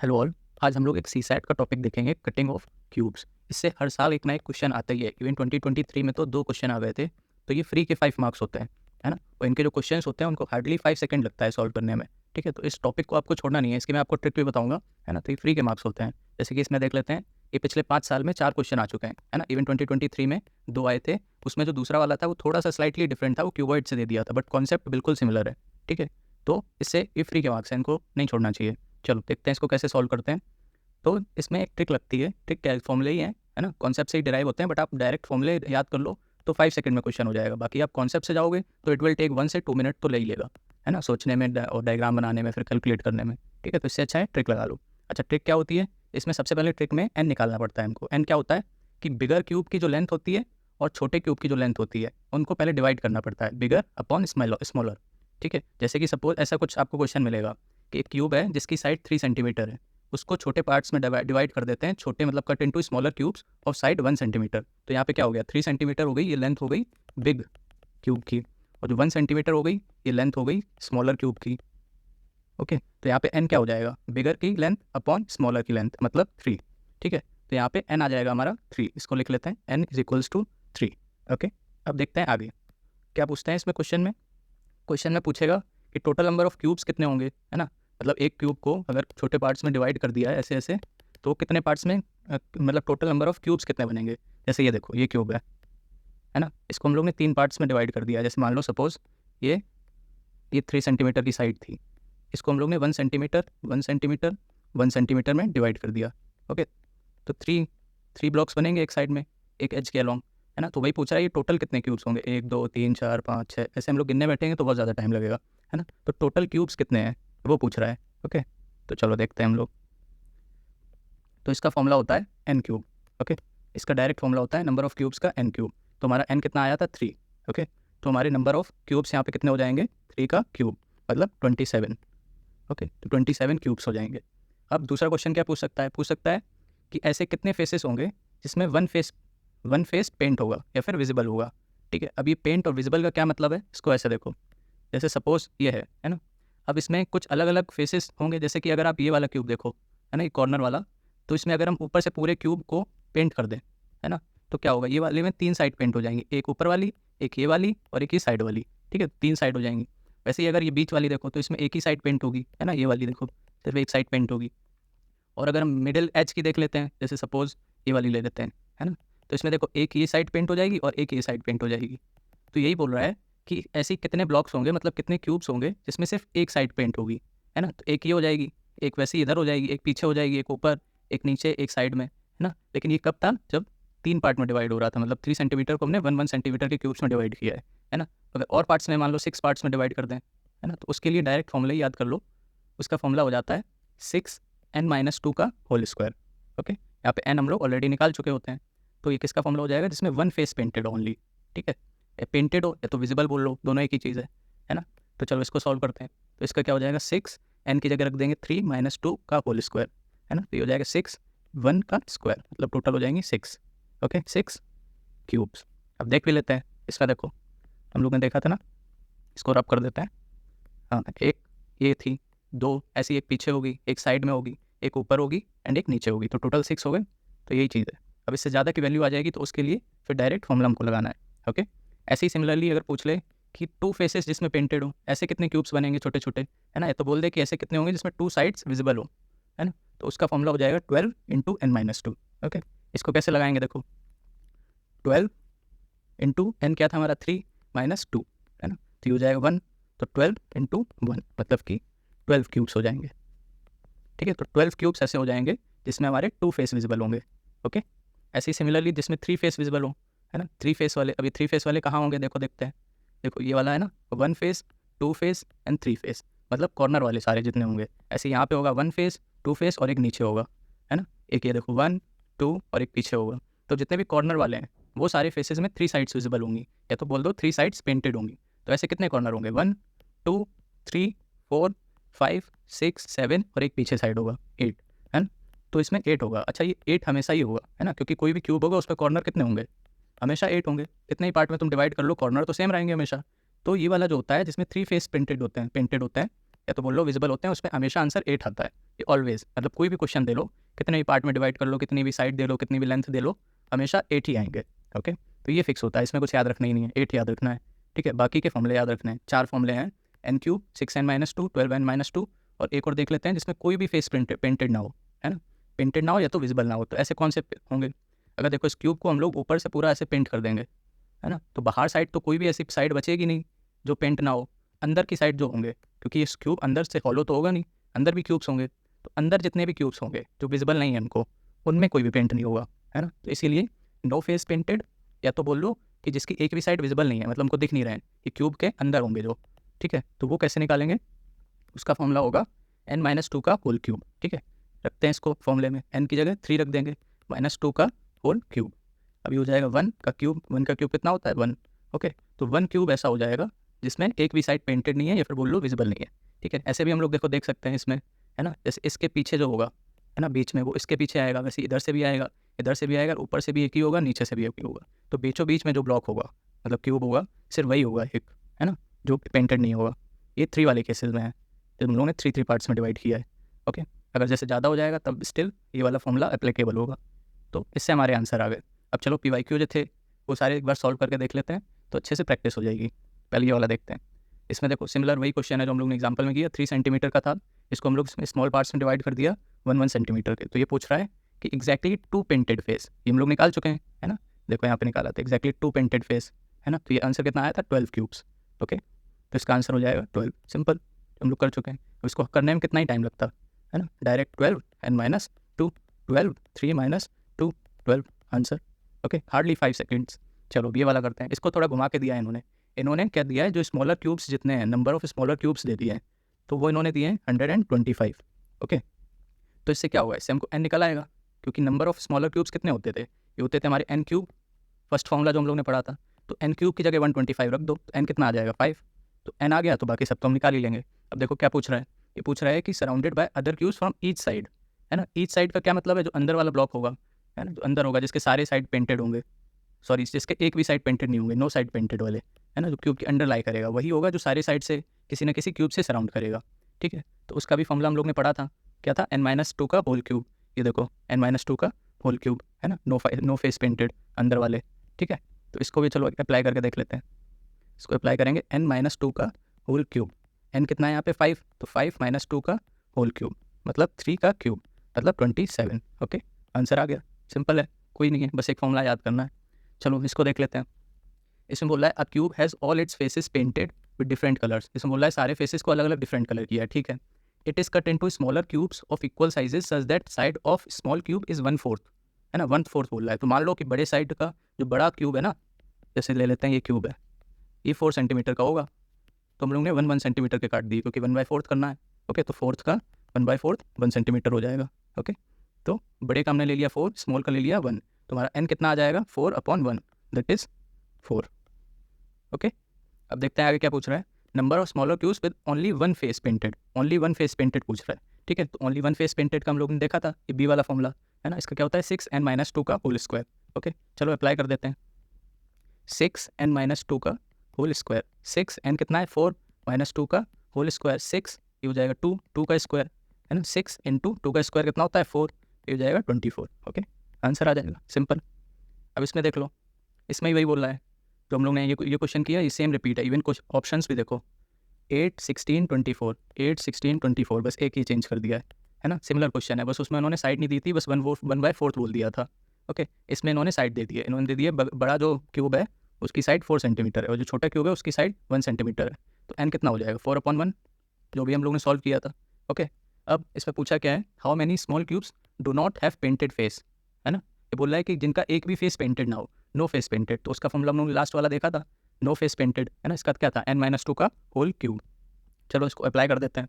Hello all. आज हम लोग एक सीसैट का टॉपिक देखेंगे, कटिंग ऑफ क्यूब्स। इससे हर साल एक ना एक क्वेश्चन आता ही है। इवन 2023 में तो 2 क्वेश्चन आ गए थे। तो ये फ्री के 5 मार्क्स होते हैं, है ना। और इनके जो क्वेश्चंस होते हैं उनको हार्डली 5 सेकंड लगता है सॉल्व करने में। ठीक है, तो इस टॉपिक को आपको छोड़ना नहीं है। इसकी मैं आपको ट्रिक भी बताऊंगा, है ना। तो ये फ्री के मार्क्स होते हैं। जैसे कि इसमें देख लेते हैं, ये पिछले 5 साल में 4 क्वेश्चन आ चुके हैं, है ना। इवन 2023 में 2 आए थे। उसमें जो दूसरा वाला था वो थोड़ा सा स्लाइटली डिफरेंट था, वो क्यूबॉइड से दे दिया था, बट कॉन्सेप्ट बिल्कुल सिमिलर है। ठीक है, तो इससे ये फ्री के मार्क्स हैं, इनको नहीं छोड़ना चाहिए। चलो देखते हैं इसको कैसे सॉल्व करते हैं। तो इसमें एक ट्रिक लगती है। ट्रिक क्या फॉर्मूले ही है ना, कॉन्सेप्ट से ही डिराइव होते हैं, बट आप डायरेक्ट फॉर्मूले याद कर लो तो 5 सेकंड में क्वेश्चन हो जाएगा। बाकी आप कॉन्सेप्ट से जाओगे तो इट विल टेक 1 से 2 मिनट तो ले ही लेगा, है ना, सोचने में और डायग्राम बनाने में, फिर कैलकुलेट करने में। ठीक है, तो इससे अच्छा है ट्रिक लगा लो। अच्छा, ट्रिक क्या होती है इसमें? सबसे पहले ट्रिक में एन निकालना पड़ता है हमको। एन क्या होता है कि बिगर क्यूब की जो लेंथ होती है और छोटे क्यूब की जो लेंथ होती है उनको पहले डिवाइड करना पड़ता है, बिगर अपॉन स्मॉलर। ठीक है, जैसे कि सपोज ऐसा कुछ आपको क्वेश्चन मिलेगा कि एक क्यूब है जिसकी साइड 3 सेंटीमीटर है, उसको छोटे पार्ट्स में डिवाइड कर देते हैं। छोटे मतलब cut into smaller cubes of side 1 centimetre. तो यहाँ पे क्या हो गया, 3 सेंटीमीटर हो गई, ये लेंथ हो गई बिग क्यूब की, और जो 1 सेंटीमीटर हो गई ये लेंथ हो गई स्मॉलर क्यूब की। ओके, तो यहाँ पे एन क्या हो जाएगा, बिगर की लेंथ अपॉन स्मॉलर की लेंथ, मतलब 3। ठीक है, तो यहाँ पे एन आ जाएगा हमारा 3। इसको लिख लेते हैं, n is equals to 3। Okay, अब देखते हैं आगे क्या पूछते हैं इसमें। क्वेश्चन में पूछेगा कि टोटल नंबर ऑफ क्यूब्स कितने होंगे, है ना। मतलब एक क्यूब को अगर छोटे पार्ट्स में डिवाइड कर दिया है ऐसे ऐसे, तो कितने पार्ट्स में मतलब टोटल नंबर ऑफ क्यूब्स कितने बनेंगे। जैसे ये देखो, ये क्यूब है ना, इसको हम लोग ने 3 पार्ट्स में डिवाइड कर दिया है। जैसे मान लो सपोज ये 3 सेंटीमीटर की साइड थी, इसको हम लोग ने 1 सेंटीमीटर 1 सेंटीमीटर 1 सेंटीमीटर में डिवाइड कर दिया। ओके, तो थ्री ब्लॉक्स बनेंगे एक साइड में, एक एज के अलॉन्ग, है ना। तो वही पूछ रहा है ये टोटल कितने क्यूब्स होंगे, 1 2 3 4 5 6, ऐसे हम लोग गिनने बैठेंगे तो बहुत ज़्यादा टाइम लगेगा, है ना। तो टोटल क्यूब्स कितने हैं वो पूछ रहा है। ओके, तो चलो देखते हैं हम लोग। तो इसका फॉर्मूला होता है एन क्यूब। ओके, इसका डायरेक्ट फॉर्मूला होता है नंबर ऑफ क्यूब्स का एन क्यूब। तो हमारा एन कितना आया था, 3। ओके, तो हमारे नंबर ऑफ क्यूब्स यहाँ पे कितने हो जाएंगे, 3 का क्यूब मतलब 27। ओके, तो 27 क्यूब्स हो जाएंगे। अब दूसरा क्वेश्चन क्या पूछ सकता है कि ऐसे कितने फेसेस होंगे जिसमें वन फेस पेंट होगा या फिर विजिबल होगा। ठीक है, अब ये पेंट और विजिबल का क्या मतलब है, इसको ऐसे देखो। जैसे सपोज ये है ना। अब इसमें कुछ अलग अलग फेसेस होंगे। जैसे कि अगर आप ये वाला क्यूब देखो, है ना, ये कॉर्नर वाला, तो इसमें अगर हम ऊपर से पूरे क्यूब को पेंट कर दें, है ना, तो क्या होगा, ये वाले में 3 साइड पेंट हो जाएंगी, एक ऊपर वाली, एक ये वाली और एक ये साइड वाली। ठीक है, 3 साइड हो जाएंगी। वैसे ही अगर ये बीच वाली देखो तो इसमें एक ही साइड पेंट होगी, है ना, ये वाली देखो सिर्फ एक साइड पेंट होगी। और अगर हम मिडिल एज की देख लेते हैं, जैसे सपोज ये वाली ले लेते हैं, है ना, तो इसमें देखो एक ये साइड पेंट हो जाएगी और एक ये साइड पेंट हो जाएगी। तो यही बोल रहा है कि ऐसी कितने ब्लॉक्स होंगे, मतलब कितने क्यूब्स होंगे जिसमें सिर्फ एक साइड पेंट होगी, है ना। तो एक ये हो जाएगी, एक वैसे ही इधर हो जाएगी, एक पीछे हो जाएगी, एक ऊपर, एक नीचे, एक साइड में, है ना। लेकिन ये कब था, जब 3 पार्ट में डिवाइड हो रहा था, मतलब 3 सेंटीमीटर को हमने 1 सेंटीमीटर के क्यूब्स में डिवाइड किया है ना। अगर और पार्ट्स में मान लो 6 पार्ट्स में डिवाइड कर दें, है ना, तो उसके लिए डायरेक्ट फॉर्मूला याद कर लो। उसका फॉर्मूला हो जाता है 6n-2 का होल स्क्वायर। ओके, यहाँ पे n हम लोग ऑलरेडी निकाल चुके होते हैं। तो ये किसका फॉर्मूला हो जाएगा, जिसमें 1 फेस पेंटेड ओनली। ठीक है, पेंटेड हो या तो विजिबल बोल लो, दोनों एक ही चीज़ है ना। तो चलो इसको सॉल्व करते हैं। तो इसका क्या हो जाएगा, 6 n की जगह रख देंगे 3-2 का होल स्क्वायर, है ना। तो ये हो जाएगा 6 1 का स्क्वायर, मतलब टोटल हो जाएंगे 6। Okay, 6 cubes. अब देख भी लेते हैं इसका। देखो हम लोग ने देखा था ना, इसको रब कर देते हैं। हाँ, एक ये थी, 2 ऐसी, एक पीछे होगी, एक साइड में होगी, एक ऊपर होगी एंड एक नीचे होगी, तो टोटल 6 हो गए। तो यही चीज़ है। अब इससे ज़्यादा की वैल्यू आ जाएगी तो उसके लिए फिर डायरेक्ट फॉर्मूला हमको लगाना है। ओके, ऐसे ही सिमिलरली अगर पूछ ले कि 2 फेसेस जिसमें पेंटेड हो, ऐसे कितने क्यूब्स बनेंगे छोटे छोटे, है ना। तो बोल दे कि ऐसे कितने होंगे जिसमें 2 साइड्स विजिबल हो, है ना। तो उसका फॉर्मूला हो जाएगा 12 इंटू n-2। ओके, इसको कैसे लगाएंगे, देखो 12 इंटू एन क्या था हमारा 3-2, है ना, तो ये हो जाएगा 1। तो 12 इंटू 1 मतलब कि 12 क्यूब्स हो जाएंगे। ठीक है, तो 12 क्यूब्स ऐसे हो जाएंगे जिसमें हमारे 2 फेस विजिबल होंगे। ओके, ऐसे ही सिमिलरली जिसमें 3 फेस विजिबल हो, है ना, 3 फेस वाले, अभी 3 फेस वाले कहाँ होंगे, देखो देखते हैं। देखो ये वाला है ना, 1 फेस 2 फेस एंड 3 फेस, मतलब कॉर्नर वाले सारे जितने होंगे। ऐसे यहाँ पे होगा 1 फेस 2 फेस और एक नीचे होगा, है ना। एक ये देखो 1 2 और एक पीछे होगा। तो जितने भी कॉर्नर वाले हैं वो सारे फेसेस में 3 साइड्स विजिबल होंगी, या तो बोल दो 3 साइड्स पेंटेड होंगी। तो ऐसे कितने कॉर्नर होंगे, 1 2 3 4 5 6 7 और एक पीछे साइड होगा 8, है ना। तो इसमें 8 होगा। अच्छा, ये 8 हमेशा ही होगा, है ना, क्योंकि कोई भी क्यूब होगा उस पर कॉर्नर कितने होंगे, हमेशा 8 होंगे। कितने ही पार्ट में तुम डिवाइड कर लो, कॉर्नर तो सेम रहेंगे हमेशा। तो ये वाला जो होता है जिसमें 3 फेस पेंटेड होते हैं या तो बोल लो विजिबल होते हैं, उसमें हमेशा आंसर 8 आता है। कि ऑलवेज, मतलब कोई भी क्वेश्चन दे लो, कितने भी पार्ट में डिवाइड कर लो, कितनी भी साइड दे लो, कितनी भी लेंथ दे लो, हमेशा 8 ही आएंगे। ओके, तो ये फिक्स होता है, इसमें कुछ याद रखना ही नहीं है, 8 याद रखना है। ठीक है, बाकी के फॉर्मूले याद रखने हैं। 4 फॉर्मूले हैं, n3 6n-2 12n-2, और एक और देख लेते हैं जिसमें कोई भी फेस पेंटेड ना हो, है ना, पेंटेड ना हो या तो विजिबल ना हो। तो ऐसे कौन से होंगे? अगर देखो इस क्यूब को हम लोग ऊपर से पूरा ऐसे पेंट कर देंगे, है ना, तो बाहर साइड तो कोई भी ऐसी साइड बचेगी नहीं जो पेंट ना हो। अंदर की साइड जो होंगे, क्योंकि इस क्यूब अंदर से हॉलो तो होगा नहीं, अंदर भी क्यूब्स होंगे, तो अंदर जितने भी क्यूब्स होंगे जो विजिबल नहीं है हमको, उनमें कोई भी पेंट नहीं होगा, है ना। तो इसीलिए नो फेस पेंटेड, या तो बोल लो कि जिसकी एक भी साइड विजिबल नहीं है, मतलब हमको दिख नहीं रहे हैं, ये क्यूब के अंदर होंगे जो। ठीक है, तो वो कैसे निकालेंगे? उसका फॉर्मूला होगा n-2 का होल क्यूब। ठीक है, रखते हैं इसको फॉर्मूले में, n की जगह 3 रख देंगे, -2 का होल क्यूब। अभी हो जाएगा 1 का क्यूब, 1 का क्यूब कितना होता है? 1। ओके, तो 1 क्यूब ऐसा हो जाएगा जिसमें एक भी साइड पेंटेड नहीं है, या फिर बोल लो विजिबल नहीं है। ठीक है, ऐसे भी हम लोग देखो देख सकते हैं इसमें, है ना, जैसे इसके पीछे जो होगा, है ना, बीच में, वो इसके पीछे आएगा, वैसे इधर से भी आएगा, इधर से भी आएगा, ऊपर से भी एक ही होगा, नीचे से भी एक ही होगा। तो बीचों बीच में जो ब्लॉक होगा, मतलब क्यूब होगा, सिर्फ वही होगा एक, है ना, जो पेंटेड नहीं होगा। ये 3 वाले केसेस में है, जो हम लोगों ने 3 पार्ट्स में डिवाइड किया है। ओके, अगर जैसे ज़्यादा हो जाएगा तब स्टिल ये वाला फॉर्मूला एप्लीकेबल होगा। तो इससे हमारे आंसर आ गए। अब चलो PYQ जो थे वो सारे एक बार सॉल्व करके देख लेते हैं, तो अच्छे से प्रैक्टिस हो जाएगी। पहले ये वाला देखते हैं। इसमें देखो सिमिलर वही क्वेश्चन है जो हम लोग ने एग्जाम्पल में किया, 3 सेंटीमीटर का था, इसको हम लोग स्मॉल पार्ट्स में डिवाइड कर दिया 1 सेंटीमीटर के। तो ये पूछ रहा है कि एग्जैक्टली 2 पेंटेड फेस, ये हम लोग निकाल चुके हैं, है ना, देखो यहाँ पे निकाला था एग्जैक्टली 2 पेंटेड फेस, है ना। तो ये आंसर कितना आया था? 12 क्यूब्स। ओके, तो इसका आंसर हो जाएगा 12, सिंपल, हम लोग कर चुके हैं। अब इसको करने में कितना ही टाइम लगता है ना, direct 12 n-2, 12 3 - 2 12, answer. Okay, hardly 5 seconds. चलो ये वाला करते हैं, इसको थोड़ा घुमा के दिया है इन्होंने क्या दिया है, जो स्मॉलर क्यूब्स जितने हैं, नंबर ऑफ स्मॉलर क्यूब्स दे दिए हैं, तो वो इन्होंने दिए हैं 125। ओके, तो इससे क्या होगा, इससे हमको n निकल आएगा, क्योंकि नंबर ऑफ स्मॉलर क्यूब्स कितने होते थे? ये होते थे हमारे n क्यूब, फर्स्ट फॉर्मूला जो हम लोग ने पढ़ा था। तो n क्यूब की जगह 125 रख दो, तो n कितना आ जाएगा? 5। तो n आ गया, तो बाकी सब तो हम निकाल ही लेंगे। अब देखो क्या पूछ रहा है, ये पूछ रहा है कि surrounded by other cubes from each side, है ना। ईच साइड का क्या मतलब है? जो अंदर वाला ब्लॉक होगा, है ना, जो अंदर होगा, जिसके सारे साइड पेंटेड होंगे, सॉरी जिसके एक भी साइड पेंटेड नहीं होंगे, नो साइड पेंटेड वाले, है ना, जो क्यूब के अंडर लाई करेगा, वही होगा जो सारे साइड से किसी न किसी क्यूब से सराउंड करेगा। ठीक है, तो उसका भी फॉर्मूला हम लोग ने पढ़ा था, क्या था? n-2 का होल क्यूब। ये देखो n-2 का होल क्यूब, है ना, नो फेस पेंटेड अंदर वाले। ठीक है, तो इसको भी चलो अप्लाई करके देख लेते हैं। इसको अप्लाई करेंगे n-2 का होल क्यूब, n कितना है यहाँ पे? 5, तो 5 - 2 का होल क्यूब मतलब 3 का क्यूब, मतलब 27। ओके, आंसर आ गया, सिंपल है, कोई नहीं है, बस एक फॉर्मूला याद करना है। चलो इसको देख लेते हैं। इसमें बोल रहा है अ cube has all it's faces painted with different colours. इसमें बोल रहा है सारे फेसेस को अलग अलग डिफरेंट कलर किया है। ठीक है, it is cut into smaller cubes of equal sizes such that side of small cube is 1/4, है ना, 1/4 बोल रहा है। तो मान लो कि बड़े साइड का जो बड़ा क्यूब है ना, जैसे ले लेते हैं ये क्यूब है, ये 4 सेंटीमीटर का होगा, तो हम लोग ने 1 सेंटीमीटर के काट दिए, क्योंकि 1/4 करना है। ओके, तो फोर्थ का 1/4 1 सेंटीमीटर हो जाएगा। ओके, तो बड़े का हमने ले लिया 4, स्मॉल का ले लिया 1, तो हमारा n कितना आ जाएगा? 4/1, दैट इज़ 4। ओके, अब देखते हैं आगे क्या पूछ रहा है। Number of smaller cubes with only 1 face painted, only 1 face painted पूछ रहा है। ठीक है, तो ओनली 1 फेस पेंटेड का हम लोग ने देखा था, ये बी वाला फॉर्मूला, है ना, इसका क्या होता है? 6n-2 का होल स्क्वायर। ओके, चलो अप्लाई कर देते हैं। 6n-2 का होल स्क्वायर, 6n कितना है? 4 - 2 का होल स्क्वायर 6, ये हो जाएगा 2, 2 का स्क्वायर, है ना, 6 × 2 का स्क्वायर कितना होता है? 4, ये हो जाएगा 24। ओके, आंसर आ जाएगा, सिंपल। अब इसमें देख लो, इसमें ही वही बोल रहा है तो हम लोग ने ये क्वेश्चन किया, ये सेम रिपीट है, इवन कुछ ऑप्शंस भी देखो, 8 16 24, 8 16 24, बस एक ही चेंज कर दिया है ना, सिमिलर क्वेश्चन है, बस उसमें उन्होंने साइड नहीं दी थी, बस 1/4 बोल दिया था। ओके, इसमें इन्होंने साइड दे दिया, इन्होंने दे दिया बड़ा जो क्यूब है उसकी साइड 4 सेंटीमीटर है, और जो छोटा क्यूब है उसकी साइड 1 सेंटीमीटर है। तो n कितना हो जाएगा? 4/1, जो भी हम लोग ने सॉल्व किया था। ओके, अब इसमें पूछा क्या है? How many small cubes do not have painted face, है ना, ये बोल रहा है कि जिनका एक भी फेस पेंटेड ना हो, नो फेस पेंटेड। तो उसका फॉर्मूला हम लोग लास्ट वाला देखा था, नो फेस पेंटेड, है ना, इसका क्या था? n-2 का होल क्यूब। चलो इसको अप्लाई कर देते हैं,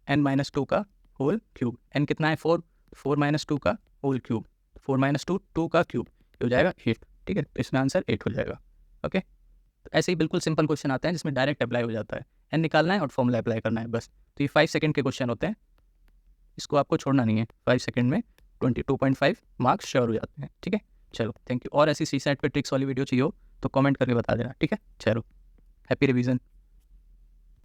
n-2 का होल क्यूब, n कितना है? 4, 4 - 2 का होल क्यूब, 4 - 2 2 का क्यूब, ये हो जाएगा 8। ठीक है, तो इसमें आंसर 8 हो जाएगा। ओके, तो ऐसे ही बिल्कुल सिंपल क्वेश्चन आते हैं जिसमें डायरेक्ट अप्लाई हो जाता है, n निकालना है और फॉर्मूला अप्लाई करना है बस। तो ये 5 सेकंड के क्वेश्चन होते हैं, इसको आपको छोड़ना नहीं है, 5 सेकंड में 22.5 मार्क्स श्योर हो जाते हैं। ठीक है, चलो थैंक यू। और ऐसी CSAT पे ट्रिक्स वाली वीडियो चाहिए हो तो कमेंट करके बता देना। ठीक है, चलो हैप्पी रिवीजन।